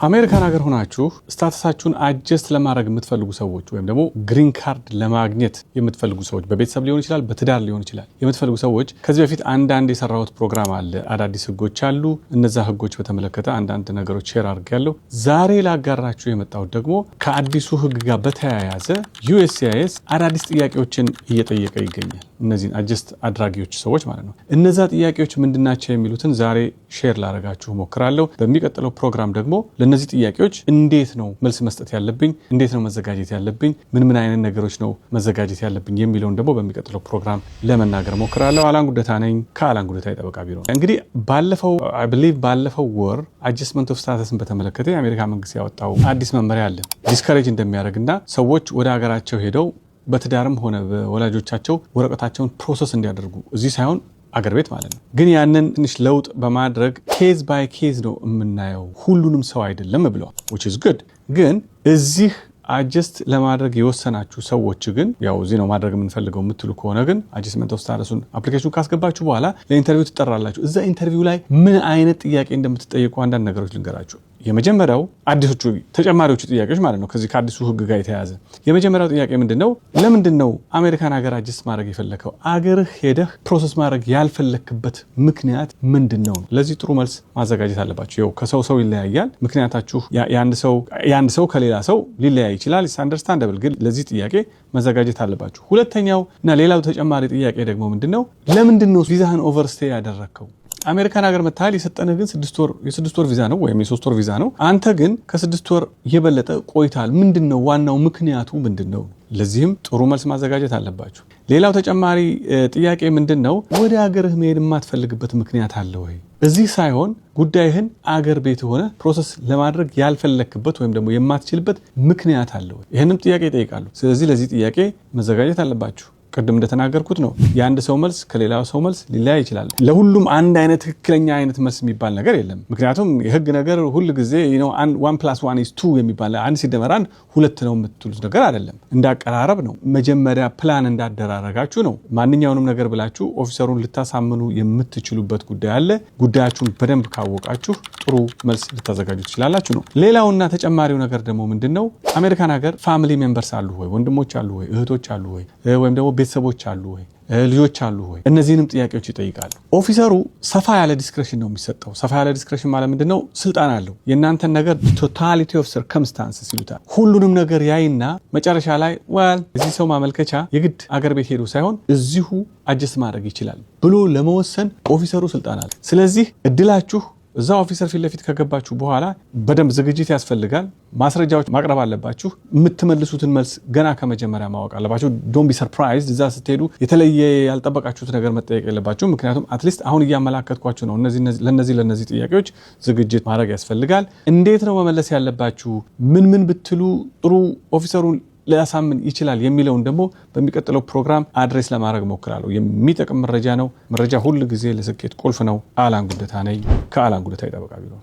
አሜሪካን ሀገር ሆናችሁ ስታተሳችሁን አጀስት ለማድረግ የምትፈልጉ ሰዎች ወይም ደግሞ ግሪን ካርድ ለማግኘት የምትፈልጉ ሰዎች በቤተሰብ ሊሆን ይችላል በትዳር ሊሆን ይችላል የምትፈልጉ ሰዎች ከዚህ በፊት አንዳንድ የሰራሁት ፕሮግራም አለ አዳዲስ ህጎች አሉ እነዛ ህጎች በተመለከተ አንዳንድ ነገሮች ሼር አድርጌያለሁ ዛሬ ላጋራችሁ የመጣሁት ደግሞ ከአዲሱ ህግ ጋር በተያያዘ USCIS አዳዲስ ጥያቄዎችን እየጠየቀ ይገኛል እነዚህን አጀስት አድራጊዎች ሰዎች ማለት ነው እነዛ ጥያቄዎች ምንድናቸው የሚሉትን ዛሬ ሼር ላደርጋችሁ ሞክራለሁ በሚቀጥለው ፕሮግራም ደግሞ ለነዚህ ጥያቄዎች እንዴት ነው መልስ መስጠት ያለብኝ እንዴት ነው መዘጋጀት ያለብኝ ምን አይነት ነገሮች ነው መዘጋጀት ያለብኝ የሚለውን ደግሞ በሚቀጥለው ፕሮግራም ለመናገር ሞክራለሁ አላን ጉደታ ነኝ ከአላን ጉደታ የጠበቃ ቢሮ እንግዲህ ባለፈው ወር አጀስትመንት ኦፍ ስታተስን በተመለከተ የአሜሪካ መንግስት ያወጣው አዲስ መመሪያ አለ ዲስከሬጅ እንደሚያደርግና ሰዎች ወደ ሀገራቸው ሄደው በትዳርም ሆነ በወላጆቻቸው ወረቀታቸውን ፕሮሰስ እንዲያደርጉ እዚህ ሳይሆን አገር ቤት ማለት ነው ግን ያንን ትንሽ ለውጥ በማድረግ ኬዝ ባይ ኬዝ ነው የምናየው ሁሉንም ሰው አይደለም ብለዋል which is good ግን እዚህ አጀስት ለማድረግ የወሰናችሁ ሰዎች ግን ያው እዚህ ነው ማድረግ የምንፈልገው የምትሉ ከሆነ ግን አጀስትመንት ኦፍ ስታተሱን አፕሊኬሽን ካስገባችሁ በኋላ ለኢንተርቪው ትጠራላችሁ እዛ ኢንተርቪው ላይ ምን አይነት ጥያቄ እንደምትጠይቁ አንዳንድ ነገሮች ልንገራችሁ የመጀመሪያው አዲሶቹ ተጨማሪዎቹ ጥያቄዎች ማለት ነው ከዚህ ከአዲሱ ህግ ጋር የተያያዘ የመጀመሪያው ጥያቄ ምንድነው ለምንድነው አሜሪካን ሀገር አጀስት ማድረግ የፈለከው አገር ሄደህ ፕሮሰስ ማድረግ ያልፈለክበት ምክንያት ምንድነው ለዚህ ጥሩ መልስ ማዘጋጀት አለባችሁ ይኸው ከሰው ሰው ይለያያል ምክንያታችሁ የአንድ ሰው ከሌላ ሰው ሊለያይ ይችላል is understandable ግን ለዚህ ጥያቄ መዘጋጀት አለባችሁ ሁለተኛው እና ሌላው ተጨማሪ ጥያቄ ደግሞ ምንድነው ለምንድነው ቪዛህን ኦቨርስቴይ ያደረከው አሜሪካን ሀገር መታል የሰጠነ ግን 6 ወር ቪዛ ነው ወይም የ3 ወር ቪዛ ነው አንተ ግን ከ6 ወር የበለጠ ቆይታል ምንድነው ዋናው ምክንያቱ ምንድነው ለዚህም ጥሩ መልስ ማዘጋጀት አለባችሁ ሌላው ተጨማሪ ጥያቄ ምንድነው ወደ ሀገርህ መሄድ የማትፈልግበት ምክንያት አለ ወይ እዚህ ሳይሆን ጉዳይህን አገር ቤት ሆነ ፕሮሰስ ለማድረግ ያልፈለክበት ወይም ደግሞ የማትችልበት ምክንያት አለ ወይ ይሄንም ጥያቄ ይጠይቃሉ ስለዚህ ለዚህ ጥያቄ መዘጋጀት አለባችሁ ቀደም እንደተናገርኩት ነው የአንድ ሰው መልስ ከሌላው ሰው መልስ ሊለያይ ይችላል ለሁሉም አንድ አይነት ትክክለኛ አይነት መልስ የሚባል ነገር የለም ምክንያቱም የህግ ነገር ሁሉ ጊዜ 1+1 is 2 የሚባል አንድ ሲደመር አንድ ሁለት ነው የምትሉት ነገር አይደለም እንዳቀራረብ ነው መጀመሪያ ፕላን እንዳደራረጋችሁ ነው ማንኛውንም ነገር ብላችሁ ኦፊሰሩን ልታሳምኑ የምትችሉበት ጉዳይ አለ ጉዳያችሁን በደንብ ካወቃችሁ ጥሩ መልስ ልታዘጋጁ ትችላላችሁ ነው ሌላውና ተጨማሪው ነገር ደግሞ ምንድነው አሜሪካን ሀገር ፋሚሊ ሜምበርስ አሉ ወይ ወንድሞች አሉ ወይ እህቶች አሉ ወይ ወይም ደግሞ ቤተሰቦች አሉ ወይ ልጆች አሉ ወይ እነዚህንም ጥያቄዎች ይጠይቃሉ ኦፊሰሩ ሰፋ ያለ ዲስክሬሽን ነው የሚሰጠው ሰፋ ያለ ዲስክሬሽን ማለት ምንድነው ስልጣን አለው የናንተን ነገር ቶታሊቲ ኦፍ ሰርከምስታንስስ ይሉታል ሁሉንም ነገር ያይና መጨረሻ ላይ እዚህ ሰው ማመልከቻ የግድ አገር ቤት ሄዶ ሳይሆን እዚሁ አጀስት ማድረግ ይችላል ብሎ ለመወሰን ኦፊሰሩ ስልጣን አለ ስለዚህ እድላችሁ እዛ ኦፊሰር ፊት ለፊት ከገባችሁ በኋላ በደንብ ዝግጅት ያስፈልጋል ማስረጃዎች ማቅረብ አለባችሁ የምትመልሱትን መልስ ገና ከመጀመሪያ ማወቅ አለባችሁ ዶንት ቢ ሰርፕራይዝድ እዛ ስትሄዱ የተለየ ያልጠበቃችሁት ነገር መጠየቅ የለባችሁ ምክንያቱም አትሊስት አሁን እያመላከትኳችሁ ነው ለነዚህ ጥያቄዎች ዝግጅት ማድረግ ያስፈልጋል እንዴት ነው መመለስ ያለባችሁ ምን ብትሉ ጥሩ ኦፊሰሩን ሊያሳምን ይችላል የሚለውን ደግሞ በሚቀጥለው ፕሮግራም አድሬስ ለማድረግ ሞክራለሁ የሚጠቅም መረጃ ነው መረጃ ሁሉ ጊዜ ለስኬት ቁልፍ ነው አላን ጉደታ ነኝ ከአላን ጉደታ ይጠበቃ ቢሮ